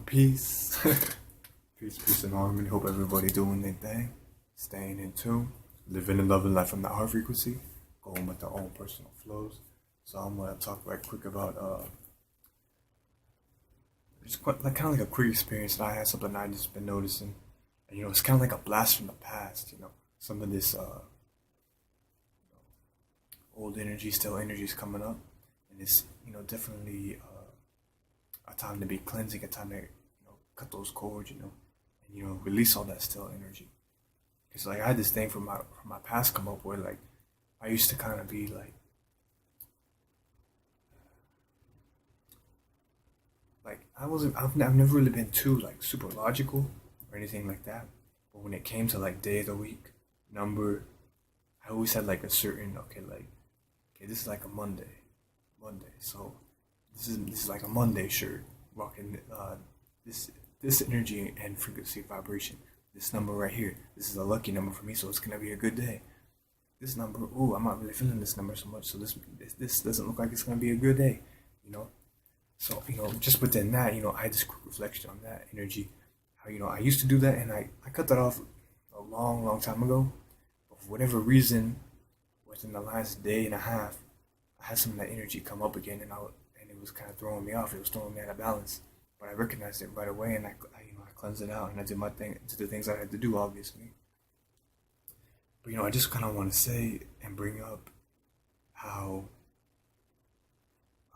Peace. Peace and harmony. Hope everybody doing their thing. Staying in tune. Living and loving life from that heart frequency. Going with their own personal flows. So I'm gonna talk right quick about just quite, like kind of like a quick experience that I had, something I just been noticing. And it's kind of like a blast from the past. Some of this old energy, still energy is coming up, and it's definitely a time to be cleansing, a time to cut those cords, and release all that still energy. Because like I had this thing from my past come up where like I used to kind of be like I wasn't I've never really been too like super logical or anything like that. But when it came to like day of the week, number, I always had like a certain okay, this is like a Monday. So this is like a Monday shirt, rocking this this energy and frequency vibration. This number right here, this is a lucky number for me, so it's gonna be a good day. This number, ooh, I'm not really feeling this number so much, so this doesn't look like it's gonna be a good day, you know. So just within that, I had this quick reflection on that energy. How I used to do that, and I cut that off a long time ago. But for whatever reason, within the last day and a half, I had some of that energy come up again, and it was kind of throwing me off. It was throwing me out of balance. But I recognized it right away, and I cleansed it out, and I did my thing, did the things I had to do, obviously. But I just kind of want to say and bring up how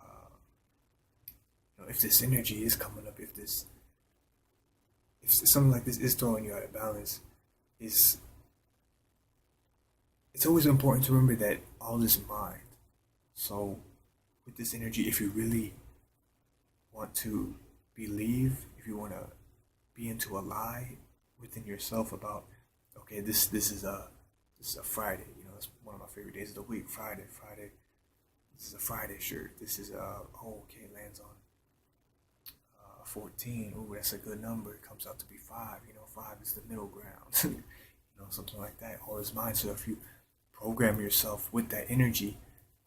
uh, if this energy is coming up, if something like this is throwing you out of balance, is it's always important to remember that all is mind. So with this energy, if you really want to believe, if you want to be into a lie within yourself about, okay, this is a Friday. It's one of my favorite days of the week. Friday. This is a Friday shirt. This is okay, it lands on 14. Ooh, that's a good number. It comes out to be five. Five is the middle ground. Something like that. All is mind. So if you program yourself with that energy,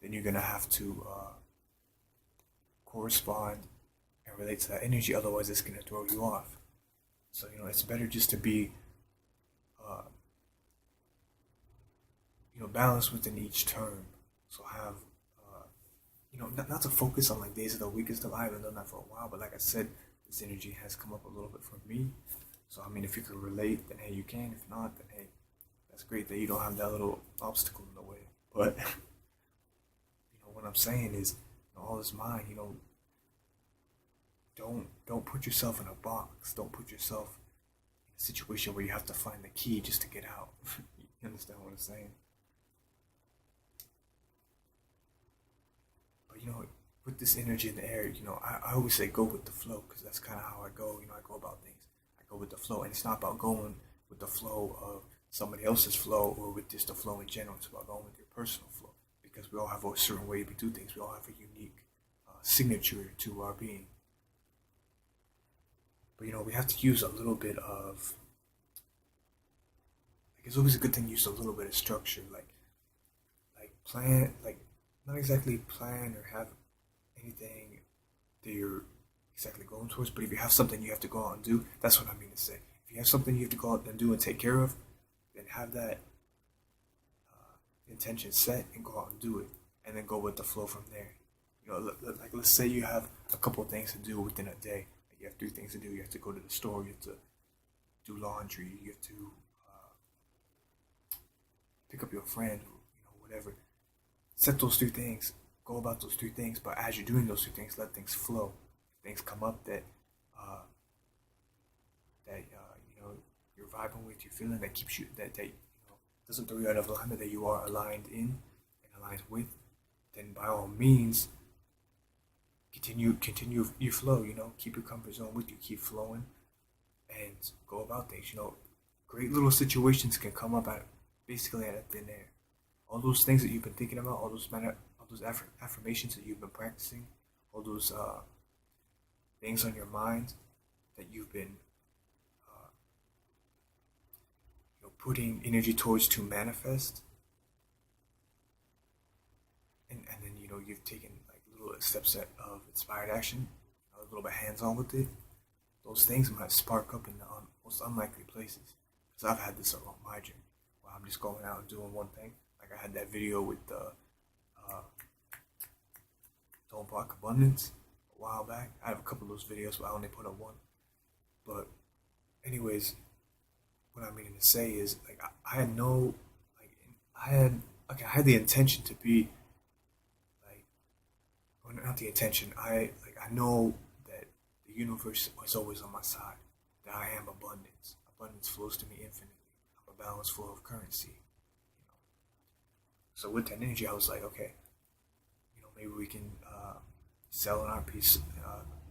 then you're gonna have to correspond and relate to that energy. Otherwise, it's gonna throw you off. So it's better just to be uh, balanced within each term. So have not to focus on like days of the week and stuff. I haven't done that for a while, but like I said, this energy has come up a little bit for me. So I mean, if you can relate, then hey, you can. If not, then hey, that's great that you don't have that little obstacle in the way. But what I'm saying is, all is mind. Don't put yourself in a box. Don't put yourself in a situation where you have to find the key just to get out. You understand what I'm saying? But with this energy in the air, I always say go with the flow because that's kind of how I go. I go about things. I go with the flow, and it's not about going with the flow of somebody else's flow or with just the flow in general. It's about going with your personal flow because we all have a certain way we do things. We all have a unique signature to our being. But we have to use a little bit of. Like, it's always a good thing to use a little bit of structure, like plan, like not exactly plan or have anything that you're exactly going towards, but if you have something you have to go out and do, that's what I mean to say. If you have something you have to go out and do and take care of, then have that intention set and go out and do it, and then go with the flow from there. Like let's say you have a couple of things to do within a day. Like you have three things to do. You have to go to the store. You have to do laundry. You have to pick up your friend. Whatever. Set those three things. Go about those three things. But as you're doing those three things, let things flow. Things come up that you're vibing with, you're feeling that keeps you that doesn't throw you out of alignment, that you are aligned in and aligned with. Then by all means, continue your flow. Keep your comfort zone with you. Keep flowing and go about things. Great little situations can come up at basically out of thin air. All those things that you've been thinking about, all those affirmations that you've been practicing, all those things on your mind that you've been putting energy towards to manifest, and then you've taken like little steps of inspired action, a little bit hands on with it. those things might spark up in the most unlikely places. Because I've had this along my journey, where I'm just going out and doing one thing. Like I had that video with the Don't Block Abundance a while back. I have a couple of those videos, but I only put up one. But anyways, what I'm meaning to say is like I had no like I had the intention to be like, well, not the intention. I know that the universe was always on my side. That I am abundance. Abundance flows to me infinitely. I'm a balance full of currency. You know. So with that energy, I was like, okay, maybe we can sell an art piece,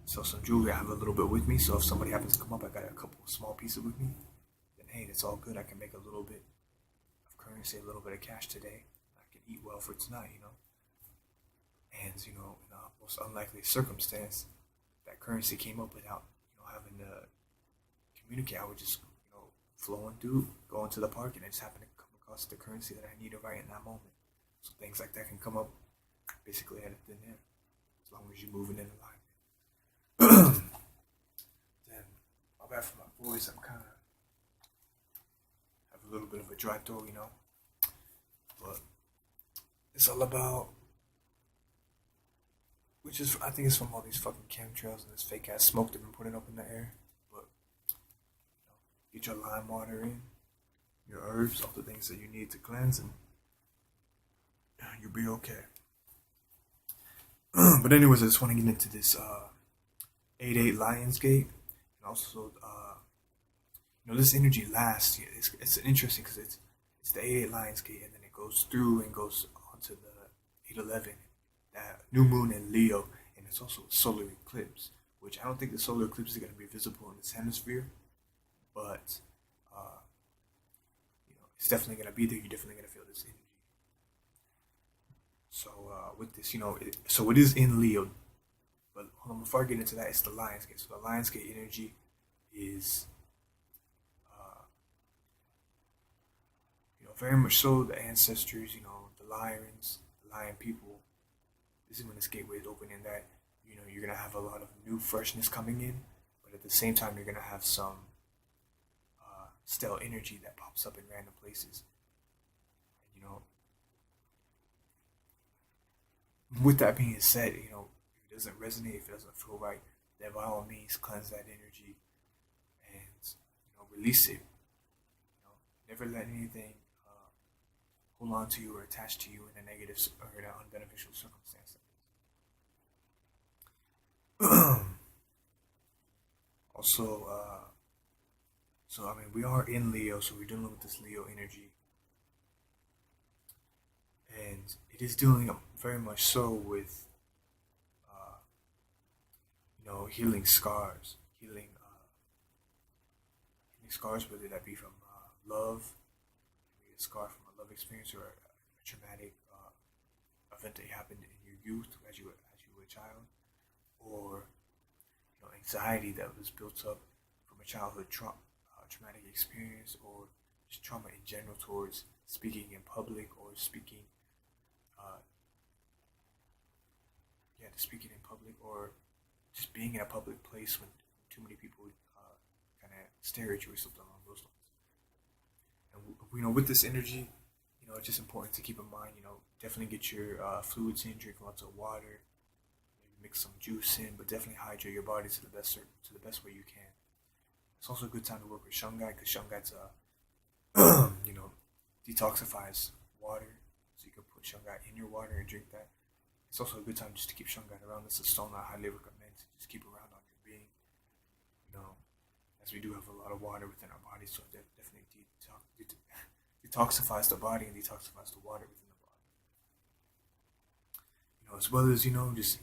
sell some jewelry. I have a little bit with me, so if somebody happens to come up, I got a couple of small pieces with me. Then hey, it's all good. I can make a little bit of currency, a little bit of cash today. I can eat well for tonight. And in a most unlikely circumstance, that currency came up without having to communicate. I would just flowing through, going to the park, and I just happen to come across the currency that I needed right in that moment. So things like that can come up basically out of thin air, as long as you're moving in alignment. Then, my bad for my voice. I'm kind of have a little bit of a dry throat, but it's all about, which is I think it's from all these fucking chemtrails and this fake ass smoke they've been putting up in the air. But get your lime water in, your herbs, all the things that you need to cleanse, and you'll be okay. But anyways, I just want to get into this 8-8 Lionsgate, and also this energy lasts. It's interesting because it's the 8-8 Lionsgate, and then it goes through and goes onto the 8-11, that new moon in Leo, and it's also a solar eclipse, which I don't think the solar eclipse is going to be visible in this hemisphere, but it's definitely going to be there. You're definitely going to feel this energy. So with this, so it is in Leo. But hold on, before I get into that, it's the Lionsgate. So the Lionsgate energy is, very much so the ancestors, the lions, the lion people. This is when this gateway is opening. That you're gonna have a lot of new freshness coming in, but at the same time you're gonna have some stale energy that pops up in random places. With that being said, if it doesn't resonate, if it doesn't feel right, then by all means cleanse that energy and release it. Never let anything hold on to you or attach to you in a negative or in an unbeneficial circumstance. Also, we are in Leo, so we're dealing with this Leo energy. And it is dealing very much so with, healing scars, healing scars, whether that be from love, maybe a scar from a love experience or a traumatic event that happened in your youth as you were a child, or anxiety that was built up from a childhood traumatic experience, or just trauma in general towards speaking in public or speaking or just being in a public place when too many people kind of stare at you or something along those lines. And with this energy, it's just important to keep in mind. Definitely get your fluids in, drink lots of water, maybe mix some juice in, but definitely hydrate your body to the best way you can. It's also a good time to work with shungai because shungai's detoxifies water, so you can put shungai in your water and drink that. It's also a good time just to keep shungai around. It's a stone I highly recommend to just keep around on your being. As we do have a lot of water within our body, so it definitely detoxifies the body and detoxifies the water within the body. As well as just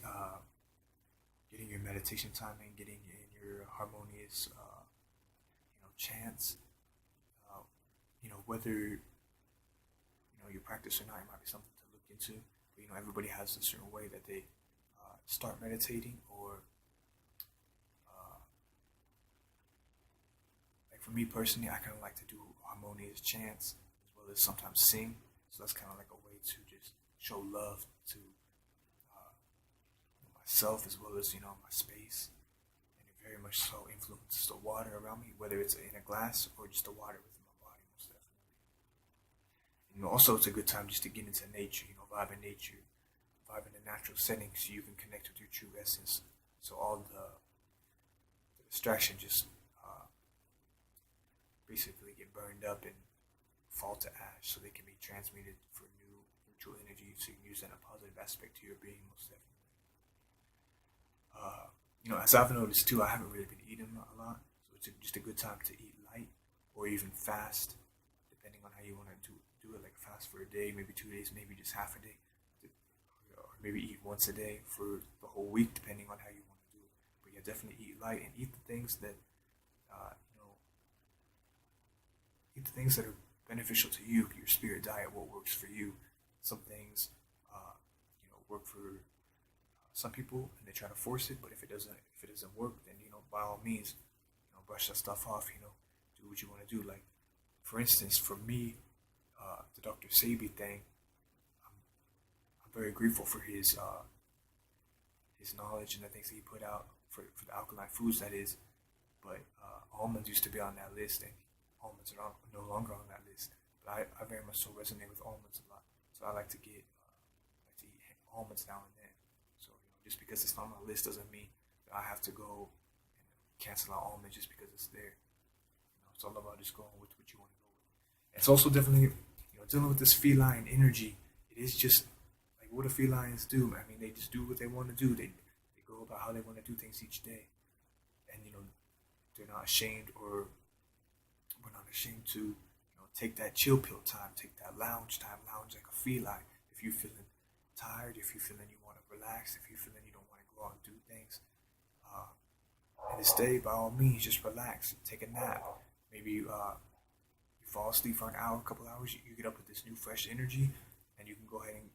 getting your meditation time in, getting in your harmonious chants. Whether you practice or not, it might be something to look into. But everybody has a certain way that they start meditating, or like for me personally, I kind of like to do harmonious chants as well as sometimes sing. So that's kind of like a way to just show love to myself as well as my space, and it very much so influences the water around me, whether it's in a glass or just the water within my body, most definitely. Also, it's a good time just to get into nature, vibe in nature, vibe in a natural setting so you can connect with your true essence. So all the distraction just basically get burned up and fall to ash so they can be transmuted for new neutral energy so you can use that in a positive aspect to your being, most definitely. As I've noticed too, I haven't really been eating a lot, so it's just a good time to eat light or even fast, depending on how you want to do it. Like fast for a day, maybe 2 days, maybe just half a day, or maybe eat once a day for the whole week, depending on how you want to do it. But yeah, definitely eat light and eat the things that eat the things that are beneficial to you, your spirit diet, what works for you. Some things, work for some people, and they try to force it. But if it doesn't work, then by all means, brush that stuff off. Do what you want to do. Like, for instance, for me, the Dr. Sebi thing, I'm very grateful for his knowledge and the things that he put out for the alkaline foods. That is, but almonds used to be on that list, and almonds are no longer on that list. But I very much so resonate with almonds a lot. So I like to eat almonds now and then. So just because it's not on my list doesn't mean that I have to go and cancel out almonds just because it's there. It's all about just going with what you want to go with. It's also definitely dealing with this feline energy. It is just like what do felines do? I mean, they just do what they want to do. They go about how they want to do things each day, and they're not ashamed, or we're not ashamed to take that chill pill time, take that lounge time, lounge like a feline. If you're feeling tired, if you're feeling you want to relax, if you're feeling you don't want to go out and do things, in this day, by all means, just relax, take a nap. Maybe you fall asleep for an hour, a couple hours, you get up with this new fresh energy, and you can go ahead and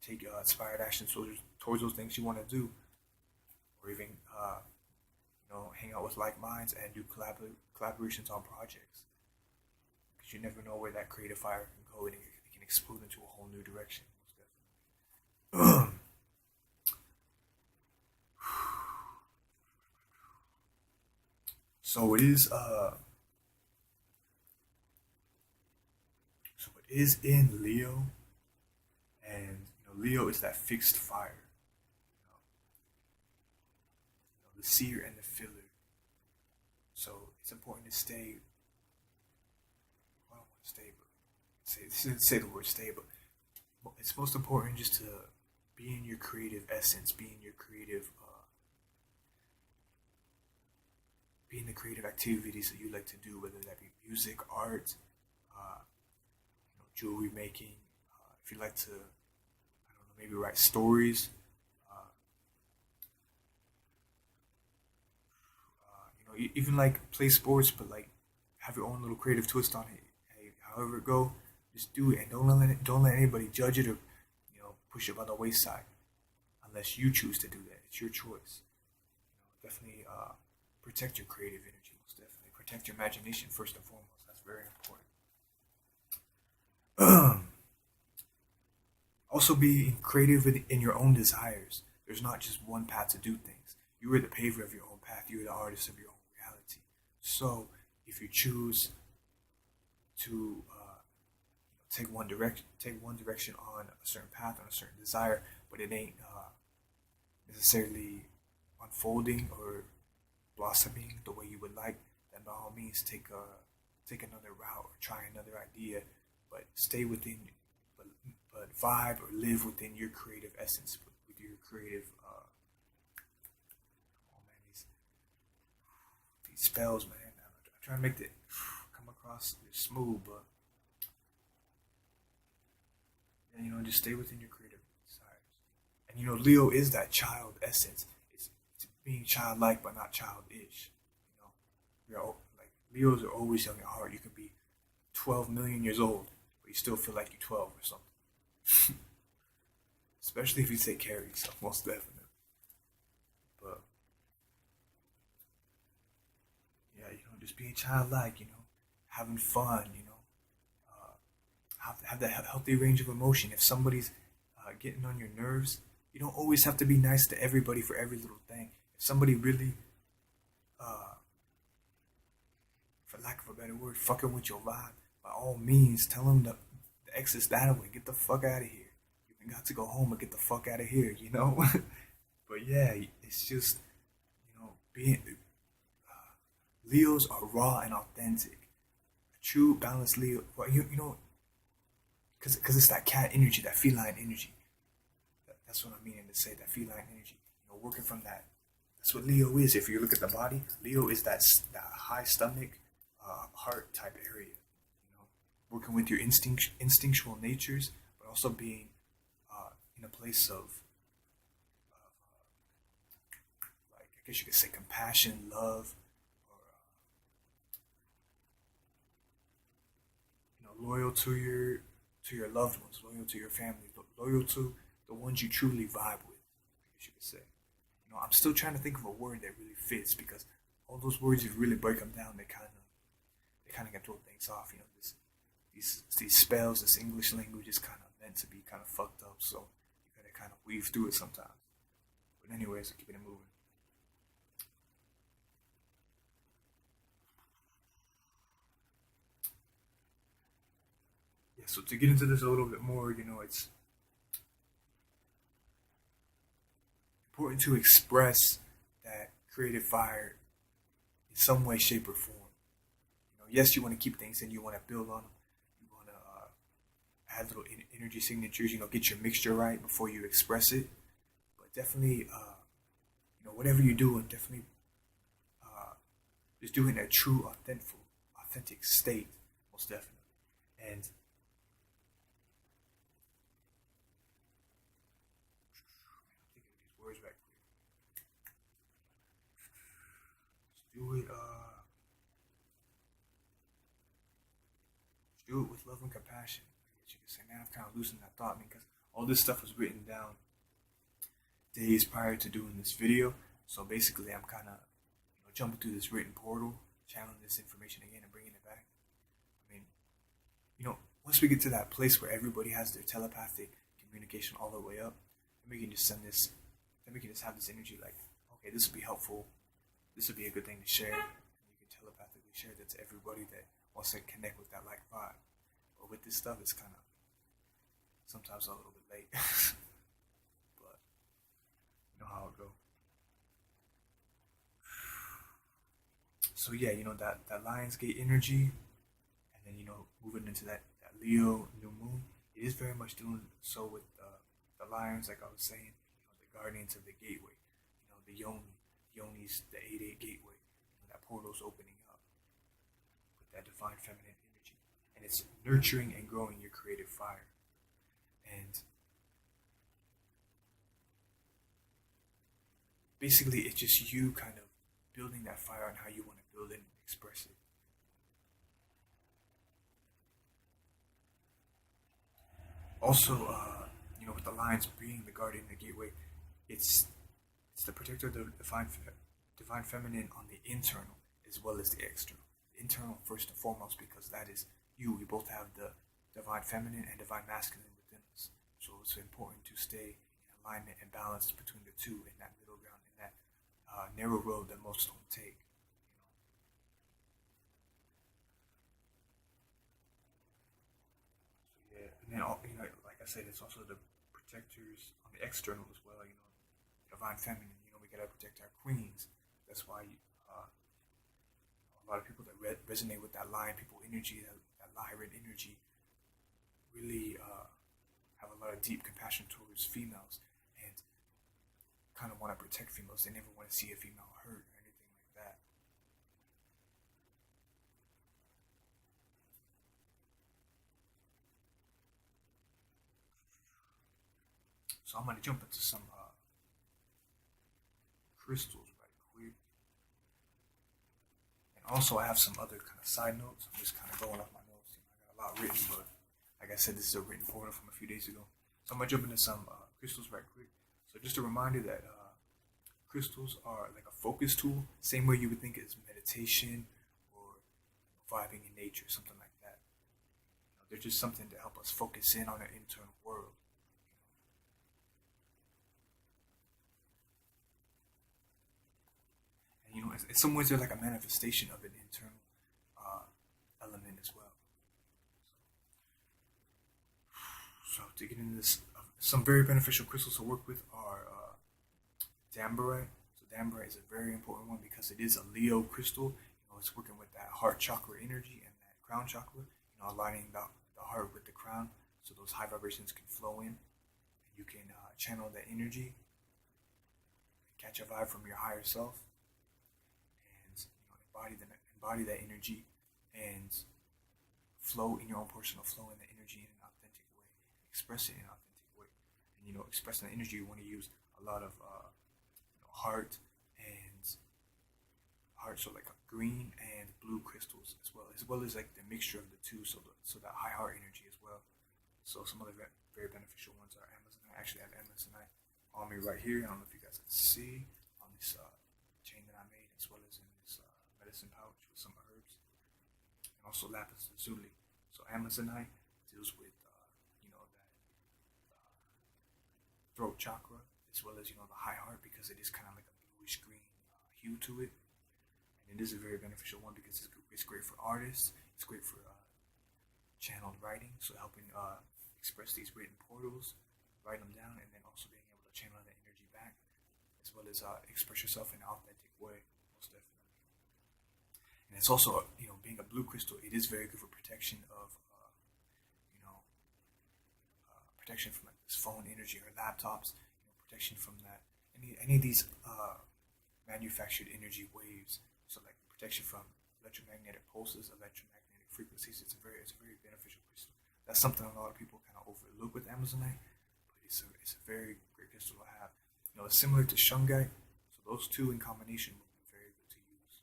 take inspired action towards those things you want to do, or even hang out with like minds and do collaborations on projects. Because you never know where that creative fire can go, and it can explode into a whole new direction. Most definitely. So it is. So it is in Leo, and Leo is that fixed fire. The seer and the filler. So it's important to stay. I don't want to stay, but say the word stay, but it's most important just to be in your creative essence, be in your creative, be in the creative activities that you like to do, whether that be music, art, jewelry making. If you like to, I don't know, maybe write stories. Even like play sports, but like have your own little creative twist on it. Hey, however it go, just do it, and don't let anybody judge it or push it by the wayside, unless you choose to do that. It's your choice. Definitely protect your creative energy. Most definitely protect your imagination first and foremost. That's very important. Also, be creative in your own desires. There's not just one path to do things. You are the paver of your own path. You are the artist of your own reality. So, if you choose to take one direction on a certain path, on a certain desire, but it ain't necessarily unfolding or blossoming the way you would like, then by all means take another route or try another idea, but stay within, but vibe or live within your creative essence, with your creative. These spells, man. I'm trying to make it come across smooth, but just stay within your creative desires. And Leo is that child essence. It's being childlike but not childish. Leos are always young at heart. You can be 12 million years old, but you still feel like you're 12 or something. Especially if you take care of yourself, most definitely. But yeah, just being childlike, having fun, have that healthy range of emotion. If somebody's getting on your nerves, you don't always have to be nice to everybody for every little thing. If somebody really uh, for lack of a better word, fucking with your vibe, by all means, tell them the exit's that way. Get the fuck out of here. You got to go home and get the fuck out of here, you know? But yeah, it's just, being. Leos are raw and authentic. A true, balanced Leo, well, because it's that cat energy, that feline energy. That's what I'm meaning to say, that feline energy. Working from that. That's what Leo is. If you look at the body, Leo is that high stomach, heart type area. Working with your instinctual natures, but also being in a place of like, I guess you could say, compassion, love, or loyal to your loved ones, loyal to your family, loyal to the ones you truly vibe with. I guess you could say. I'm still trying to think of a word that really fits, because all those words, if you really break them down, they kind of can throw things off. These spells, this English language is kind of meant to be kind of fucked up, so you gotta kind of weave through it sometimes. But anyways, keeping it moving. Yeah, so to get into this a little bit more, it's important to express that creative fire in some way, shape, or form. Yes, you want to keep things in, you want to build on them, you want to add little energy signatures, get your mixture right before you express it. But definitely, whatever you do, and definitely just doing a true, authentic state, most definitely. And words right quick. Just do it. Just do it with love and compassion. I guess you could say. Now I've kind of loosened that thought, because all this stuff was written down days prior to doing this video. So basically, I'm kind of jumping through this written portal, channeling this information again and bringing it back. I mean, once we get to that place where everybody has their telepathic communication all the way up, then we can just send this. Then we can just have this energy like, okay, this would be helpful. This would be a good thing to share. And you can telepathically share that to everybody that wants to connect with that like vibe. But with this stuff, it's kind of sometimes a little bit late. But you know how it goes. So yeah, that Lionsgate energy, and then moving into that Leo new moon, it is very much doing so with the lions, like I was saying, the guardians of the gateway, the Yoni's the 8-8 gateway, that portal's opening up with that divine feminine energy, and it's nurturing and growing your creative fire, and basically it's just you kind of building that fire on how you want to build it and express it. Also, with the lions being the guardian, the gateway, it's the protector of the divine feminine on the internal as well as the external. The internal first and foremost, because that is you. We both have the divine feminine and divine masculine within us. So it's important to stay in alignment and balance between the two, in that middle ground, in that narrow road that most don't take. So yeah, and then like I said, it's also the protectors on the external as well. Divine feminine. We gotta protect our queens. That's why a lot of people that resonate with that lion people energy, that lyran energy, really have a lot of deep compassion towards females, and kind of want to protect females. They never want to see a female hurt or anything like that. So I'm gonna jump into some crystals right quick, and also I have some other kind of side notes. I'm just kind of going off my notes. I got a lot written, but like I said, this is a written portal from a few days ago. So I'm gonna jump into some crystals right quick. So just a reminder that crystals are like a focus tool, same way you would think it's meditation or vibing in nature, something like that. They're just something to help us focus in on our internal world. And in some ways they're like a manifestation of an internal element as well. So to get into this, some very beneficial crystals to work with are Dambarite. So Dambarite is a very important one because it is a Leo crystal. It's working with that heart chakra energy and that crown chakra. Aligning the heart with the crown, so those high vibrations can flow in, and you can channel that energy, catch a vibe from your higher self, and embody that energy and flow in your own personal flow in the energy in an authentic way, express it in an authentic way. And expressing the energy, you want to use a lot of heart, so like green and blue crystals as well as like the mixture of the two, so that high heart energy as well. So some other very beneficial ones are Amazonite. I actually have Amazonite on me right here. I don't know if you guys can see on this chain that I made, as well as in this medicine pouch with some herbs, and also lapis lazuli. So Amazonite deals with that throat chakra, as well as the high heart, because it is kind of like a bluish green hue to it. And it is a very beneficial one because it's great for artists. It's great for channeled writing, so helping express these written portals, write them down, and then also being able to channel that energy back, as well as express yourself in an authentic way, most definitely. And it's also, being a blue crystal, it is very good for protection of, protection from like this phone energy or laptops, protection from that any of these manufactured energy waves. So like protection from electromagnetic pulses, electromagnetic frequencies. It's a very beneficial crystal. That's something a lot of people kind of overlook with Amazonite, but it's a very great crystal to have. It's similar to shungite, so those two in combination would be very good to use.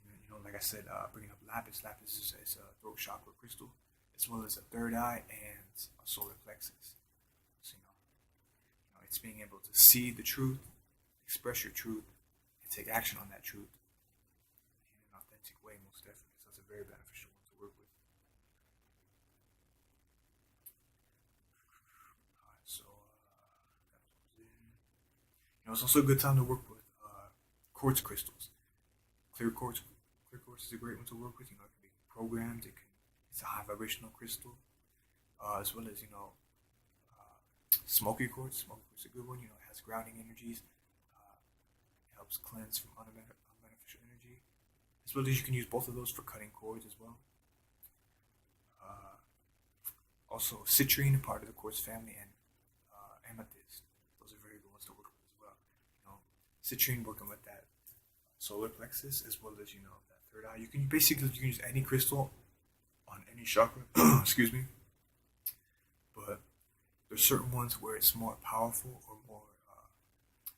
And, like I said, bringing up lapis. Lapis is a throat chakra crystal, as well as a third eye and a solar plexus. So it's being able to see the truth, express your truth, and take action on that truth in an authentic way, most definitely. So it's a very beneficial one to work with. Alright, so it's also a good time to work with quartz crystals. Clear quartz is a great one to work with. It can be programmed. It's a high vibrational crystal, as well as smoky quartz. Smoky quartz is a good one. It has grounding energies. Helps cleanse from unbeneficial energy, as well as you can use both of those for cutting cords as well. Also, citrine, part of the quartz family, and amethyst. Those are very good ones to work with as well. Citrine working with that solar plexus, as well as that third eye. You can use any crystal on any chakra. Excuse me. But there's certain ones where it's more powerful or more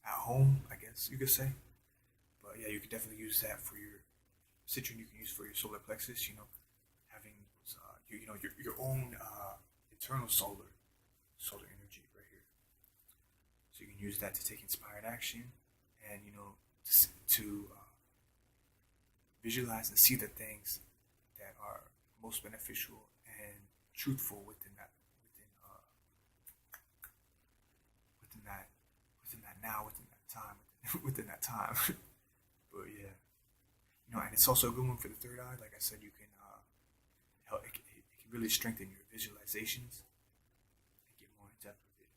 at home, I guess you could say. But yeah, you could definitely use that for your citrine. You can use for your solar plexus. Having your own internal solar energy right here. So you can use that to take inspired action, and to visualize and see the things that are most beneficial and truthful within that time. But yeah, and it's also a good one for the third eye. Like I said, you can help. It can really strengthen your visualizations and get more in depth with it,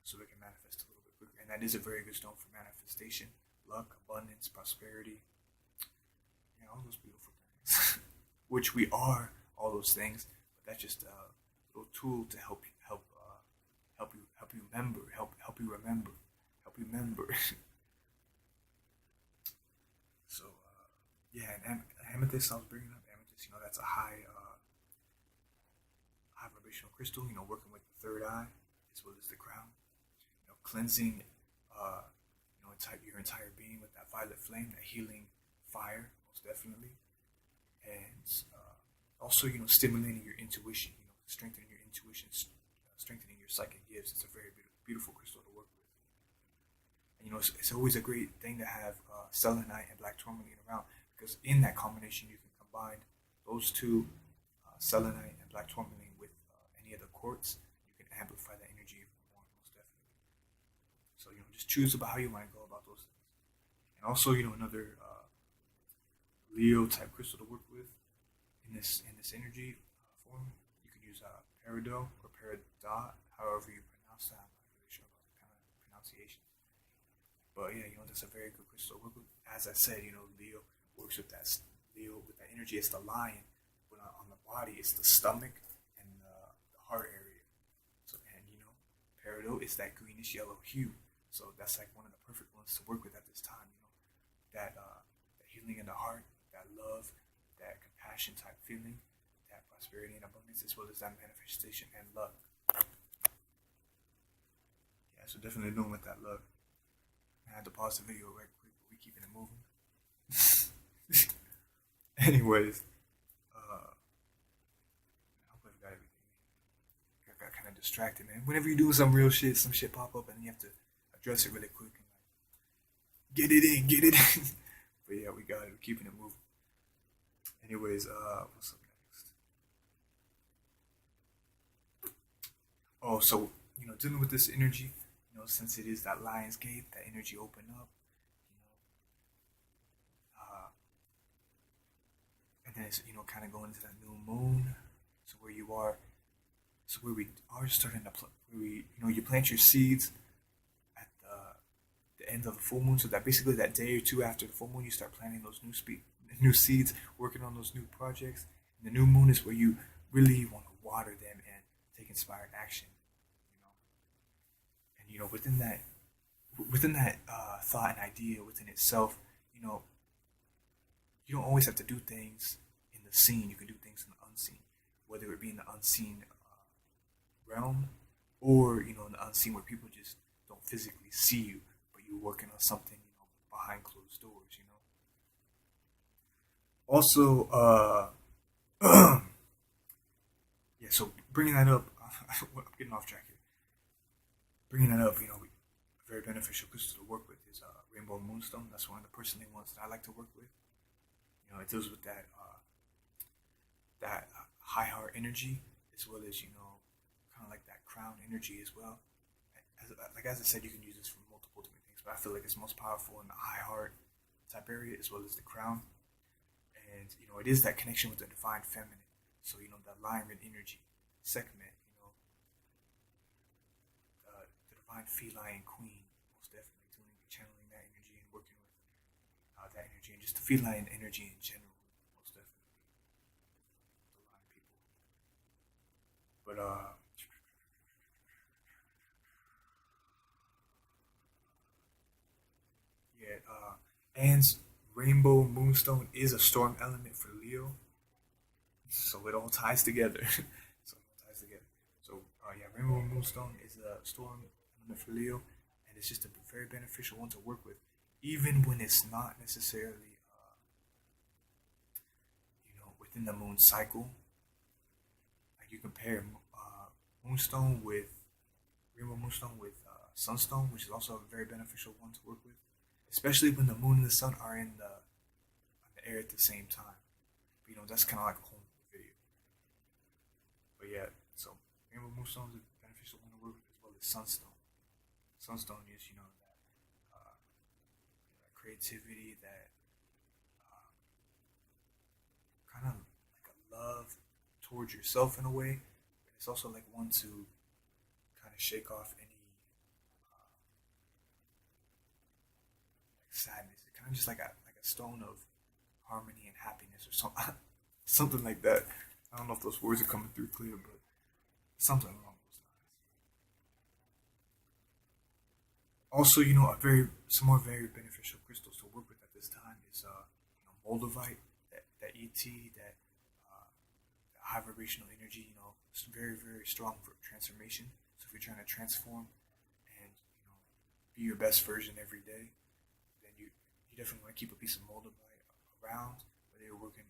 so it can manifest a little bit quicker. And that is a very good stone for manifestation, luck, abundance, prosperity, all those beautiful things. Which we are all those things, but that's just a little tool to help you remember. So yeah, and amethyst, I was bringing up amethyst. That's a high vibrational crystal. Working with the third eye as well as the crown. Cleansing your entire being with that violet flame, that healing fire, most definitely. And also, stimulating your intuition, strengthening your intuition, strengthening your psychic gifts. It's a very beautiful crystal to work with. And it's always a great thing to have selenite and black tourmaline around, because in that combination you can combine those two, selenite and black tourmaline, with any other quartz. You can amplify that energy even more, most definitely. So just choose about how you want to go about those things. And also another Leo type crystal to work with in this energy form. You can use peridot or peridot, however you pronounce that. I'm not really sure about the kind of pronunciation. But yeah, that's a very good crystal to work with. As I said, Leo works with that. Leo with that energy. It's the lion, but on the body, it's the stomach and the heart area. So and peridot is that greenish yellow hue. So that's like one of the perfect ones to work with at this time. That healing in the heart, that love, that compassion type feeling, that prosperity and abundance, as well as that manifestation and luck. Yeah, so definitely doing with that luck. I had to pause the video right quick, but we keeping it moving. Anyways, I hope I've got everything. I got kind of distracted, man. Whenever you do some real shit, some shit pop up, and you have to address it really quick and like get it in. But yeah, we got it. We're keeping it moving. Anyways, what's up next? Oh, so dealing with this energy, since it is that Lion's Gate, that energy open up, and then it's kind of going into that new moon. So where you are, so where we are starting to where we you plant your seeds at the end of the full moon. So that basically that day or two after the full moon, you start planting those new seeds, working on those new projects. And the new moon is where you really want to water them and take inspired action. And within that thought and idea within itself, you don't always have to do things in the seen. You can do things in the unseen, whether it be in the unseen realm or in the unseen where people just don't physically see you, but you're working on something behind closed doors. Also, yeah. So bringing that up, I'm getting off track here. Bringing that up, a very beneficial crystal to work with is rainbow moonstone. That's one of the personally ones that I like to work with. It deals with that high heart energy, as well as kind of like that crown energy as well. As I said, you can use this for multiple different things, but I feel like it's most powerful in the high heart type area, as well as the crown. And it is that connection with the divine feminine. So the alignment energy segment. The divine feline queen, most definitely channeling that energy and working with that energy, and just the feline energy in general, most definitely with a lot of people. But yeah, Anne's rainbow moonstone is a storm element for Leo, so it all ties together. So it all ties together. So yeah, rainbow moonstone is a storm element for Leo, and it's just a very beneficial one to work with, even when it's not necessarily within the moon cycle. Like you compare moonstone with rainbow moonstone with sunstone, which is also a very beneficial one to work with, especially when the moon and the sun are in the air at the same time. But, that's kind of like a whole video. But yeah, so rainbow moonstone is a beneficial one to work with, as well as sunstone. Sunstone is that creativity, that kind of like a love towards yourself in a way. But it's also like one to kind of shake off any like sadness. It's kind of just like a stone of harmony and happiness or something, something like that. I don't know if those words are coming through clear, but something along those lines. Also, some more very beneficial crystals to work with at this time is moldavite, that ET, that high vibrational energy. It's very very strong for transformation. So if you're trying to transform and be your best version every day, then you definitely want to keep a piece of moldavite around, whether you're working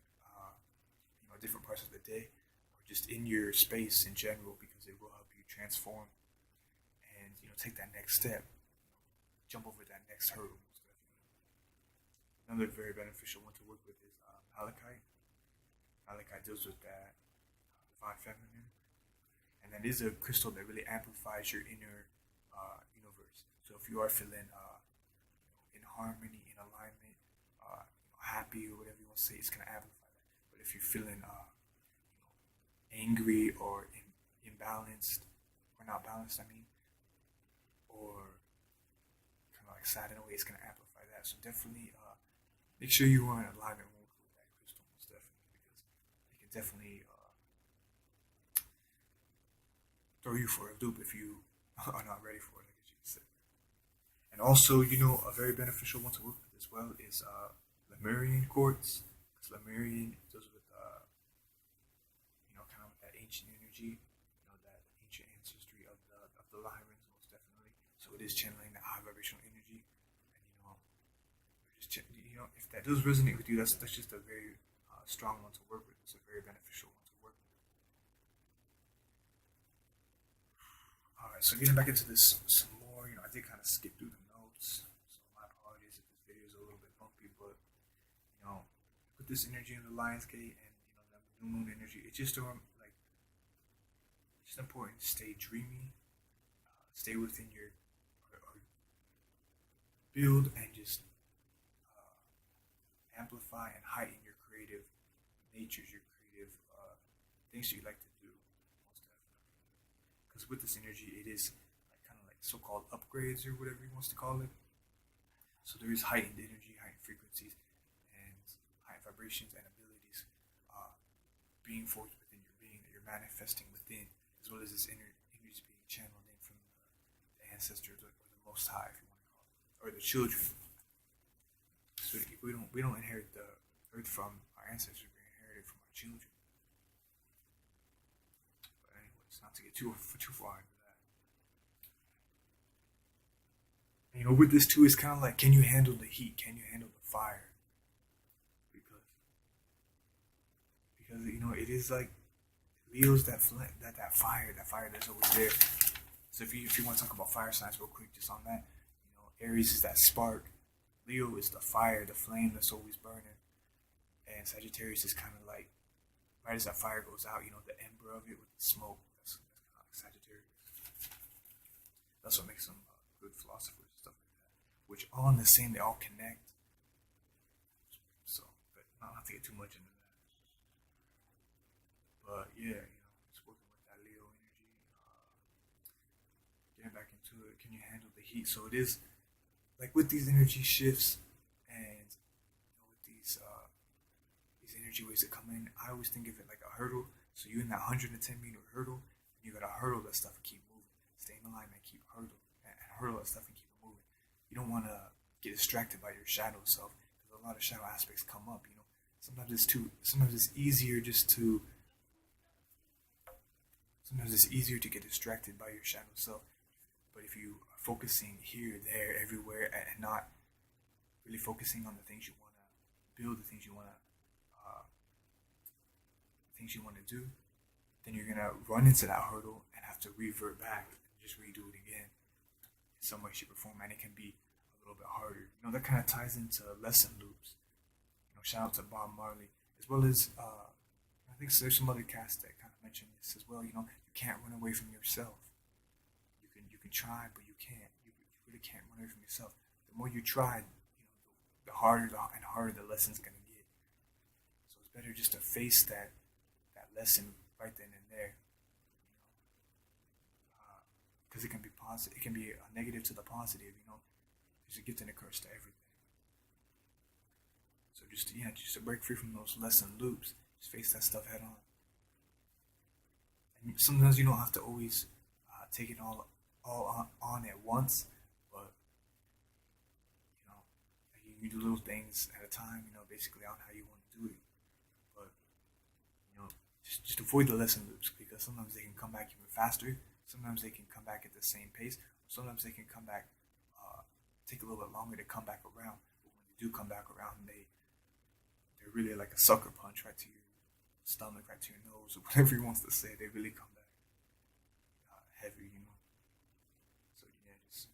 different parts of the day or just in your space in general, because it will help you transform and take that next step, jump over that next hurdle. Another very beneficial one to work with is malachite. Malachite deals with that divine feminine, and that is a crystal that really amplifies your inner universe. So So if you are feeling in harmony, in alignment, happy or whatever you want to say, it's gonna amplify that. But if you're feeling angry or imbalanced or not balanced, I mean, or kind of like sad in a way, it's gonna amplify that. So definitely make sure you are in alignment with that crystal, most definitely, because it can definitely throw you for a loop if you are not ready for it, I guess you could say. And also, a very beneficial one to work with as well is Lemurian quartz. Because Lemurian deals with, kind of that ancient energy, that ancient ancestry of the Lyrans, most definitely. So it is channeling that high vibrational energy, and if that does resonate with you, that's just a very strong one to work with. It's a very beneficial one to work with. All right, so getting back into this some more, I did kind of skip through the notes, so my apologies if this video is a little bit bumpy, but put this energy in the Lion's Gate and the new moon energy. It's just it's important to stay dreamy, stay within your or build and just amplify and heighten your creative natures, your creative things that you like to do, most definitely. Because with this energy, it is kind of like so-called upgrades or whatever you want to call it. So there is heightened energy, heightened frequencies, and heightened vibrations and abilities being forged within your being that you're manifesting within, as well as this energy being channeled in from the ancestors or the Most High, if you want to call it, or the children. So we don't inherit the earth from our ancestors; we inherit it from our children. But anyways, not to get too far into that. With this too, it's kind of like, can you handle the heat? Can you handle the fire? Because it is like Leo's that fire that's always there. So if you want to talk about fire signs real quick, just on that, Aries is that spark. Leo is the fire, the flame that's always burning, and Sagittarius is kind of like right as that fire goes out, the ember of it with the smoke. That's kind of like Sagittarius. That's what makes them good philosophers and stuff like that. Which all in the same, they all connect. So, but not have to get too much into that. But yeah, just working with that Leo energy, getting back into it. Can you handle the heat? So it is like with these energy shifts and with these energy waves that come in. I always think of it like a hurdle. So you're in that 110-meter hurdle, and you gotta hurdle that stuff and keep moving. Stay in alignment, keep hurdle and hurdle that stuff and keep it moving. You don't want to get distracted by your shadow self, because a lot of shadow aspects come up. Sometimes it's easier to get distracted by your shadow self. But if you are focusing here, there, everywhere, and not really focusing on the things you want to build, the things you want to do, then you're gonna run into that hurdle and have to revert back and just redo it again in some way, shape, or form, and it can be a little bit harder. That kind of ties into lesson loops. Shout out to Bob Marley, as well as I think there's some other casts that kind of mention this as well. You can't run away from yourself. You can try, but you can't. You really can't run away from yourself. The more you try, the harder and harder the lesson's gonna get. So it's better just to face that lesson right then and there. Because it can be positive. It can be a negative to the positive. There's a gift and a curse to everything. So just to break free from those lesson loops, just face that stuff head on. And sometimes you don't have to always take it all on at once, but you do little things at a time. Basically on how you want to do it. But just avoid the lesson loops, because sometimes they can come back even faster. Sometimes they can come back at the same pace. Sometimes they can come back, take a little bit longer to come back around. But when they do come back around, they're really like a sucker punch right to your stomach, right to your nose, or whatever he wants to say. They really come back heavy, So just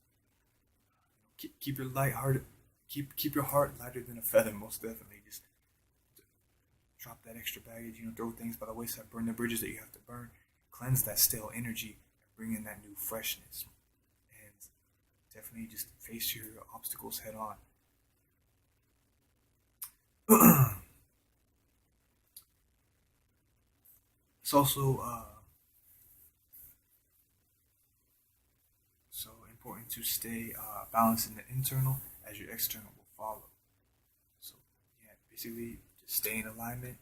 keep your light heart, keep your heart lighter than a feather. Most definitely, just drop that extra baggage. Throw things by the wayside, burn the bridges that you have to burn, cleanse that stale energy, and bring in that new freshness. And definitely just face your obstacles head on. It's also so important to stay balanced in the internal as your external will follow. So yeah, basically just stay in alignment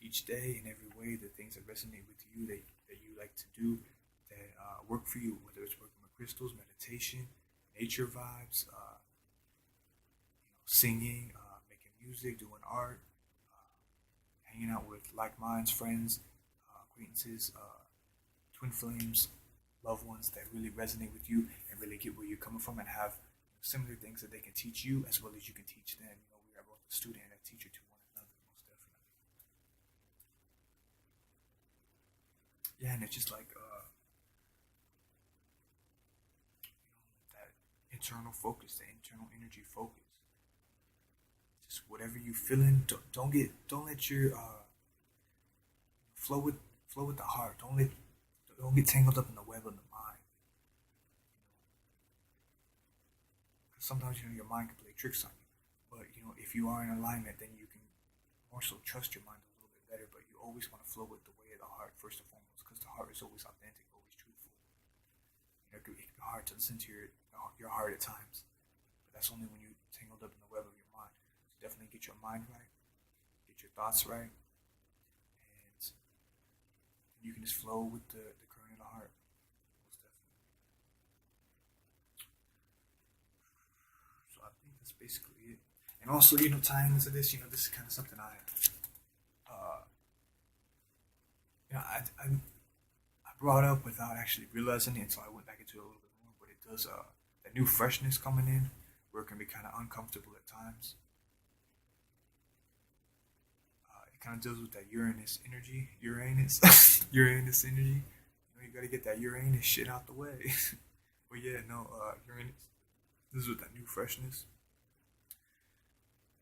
each day in every way. The things that resonate with you, that you like to do, that work for you, whether it's working with crystals, meditation, nature vibes, singing, making music, doing art, hanging out with like minds, friends, acquaintances, twin flames, loved ones that really resonate with you and really get where you're coming from and have similar things that they can teach you as well as you can teach them. We are both a student and a teacher to one another, most definitely. Yeah, and it's just like that internal focus, the internal energy focus. Just whatever you feeling, don't let your flow with flow with the heart. Don't get tangled up in the web of the mind. Because sometimes your mind can play tricks on you. But if you are in alignment, then you can more so trust your mind a little bit better. But you always want to flow with the way of the heart first and foremost, because the heart is always authentic, always truthful. It can be hard to listen to your heart at times, but that's only when you tangled up in the web of your mind. So definitely get your mind right, get your thoughts right, and you can just flow with the current of the heart. Most definitely. So I think that's basically it. And also, tying into this, this is kind of something uh, I brought up without actually realizing it, so I went back into it a little bit more. But it does that new freshness coming in, where it can be kind of uncomfortable at times. It kind of deals with that Uranus energy, Uranus energy. You got to get that Uranus shit out the way. But yeah, no, Uranus. This is with that new freshness,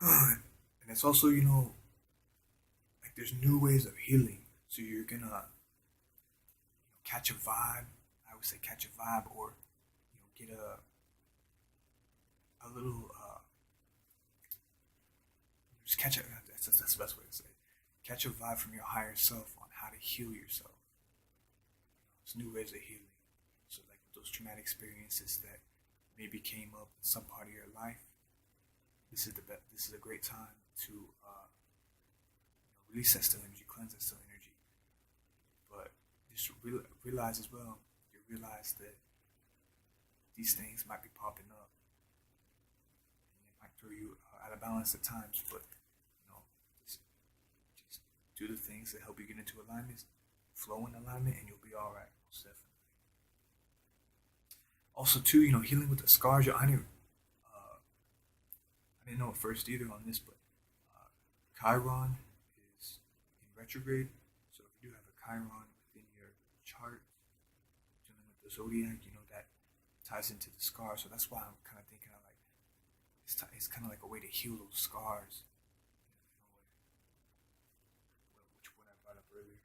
and it's also like there's new ways of healing. So you're gonna catch a vibe. I would say catch a vibe, or get a little just catch a. That's the best way to say it. Catch a vibe from your higher self on how to heal yourself. It's new ways of healing. So like those traumatic experiences that maybe came up in some part of your life, this is a great time to release that still energy, cleanse that still energy. But just realize as well, you realize that these things might be popping up, and it might throw you out of balance at times. But just do the things that help you get into alignment, flow in alignment, and you'll be all right. Most definitely. Also, too, healing with the scars. I didn't know at first either on this, but Chiron is in retrograde. So if you do have a Chiron within your chart, dealing with the zodiac, that ties into the scars. So that's why I'm kind of thinking of like it's kind of like a way to heal those scars. Which one I brought up earlier.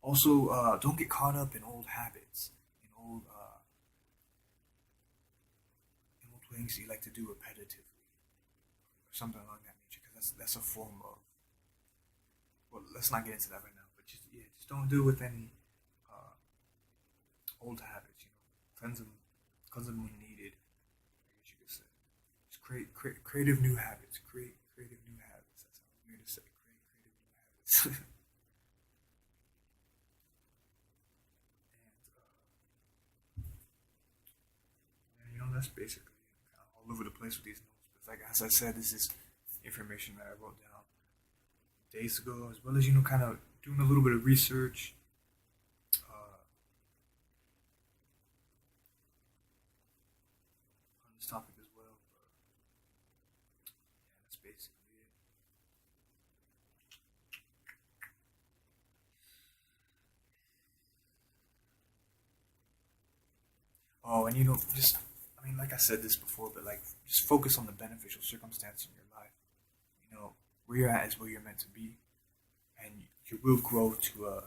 Also, don't get caught up in old habits, in old things you like to do repetitively, or something along that nature, because that's a form of. Well, let's not get into that right now. But just don't do it with any uh, old habits. Cleanse them when needed. I guess you could say. Just create creative new habits. Create creative new habits. That sounds weird to say. Create creative new habits. And that's basically kind of all over the place with these notes. But like as I said, this is information that I wrote down days ago, as well as kind of doing a little bit of research on this topic as well. But yeah, that's basically it. Oh, and just like I said this before, but like just focus on the beneficial circumstance in your life. You know, where you're at is where you're meant to be, and you will grow to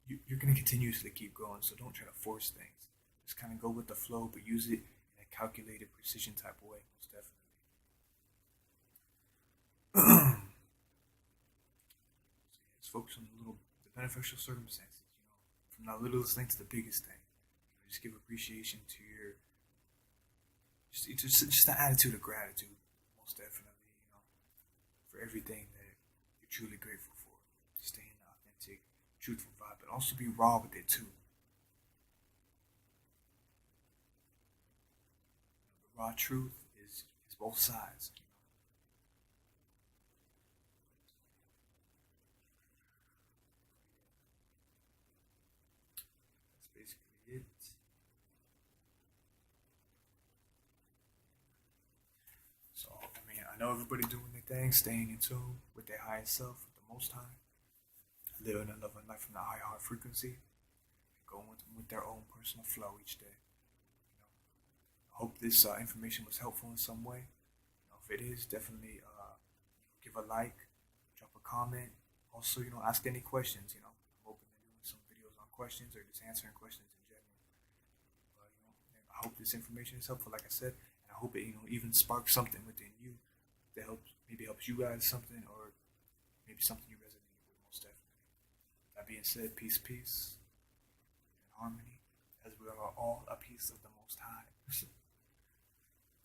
you're going to continuously keep growing. So don't try to force things. Just kind of go with the flow, but use it in a calculated precision type of way, most definitely. So yeah, just focus on the beneficial circumstances, from the littlest thing to the biggest thing. Just give appreciation to your, just the attitude of gratitude, most definitely, for everything that you're truly grateful for. Stay in the authentic, truthful vibe, but also be raw with it too. The raw truth is both sides. That's basically it. So I mean, I know everybody doing their thing, staying in tune with their highest self, with the Most High, living and loving life from the high heart frequency, and going with their own personal flow each day. I hope this information was helpful in some way. If it is, definitely give a like, drop a comment. Also, ask any questions. I'm open to doing some videos on questions or just answering questions in general. But I hope this information is helpful, like I said, and I hope it even sparks something within you that helps you guys something, or maybe something you resonate with, most definitely. That being said, peace, and harmony, as we are all a piece of the Most High.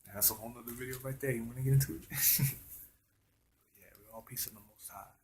And that's a whole nother video right there. You want to get into it? Yeah, we're all a piece of the Most High.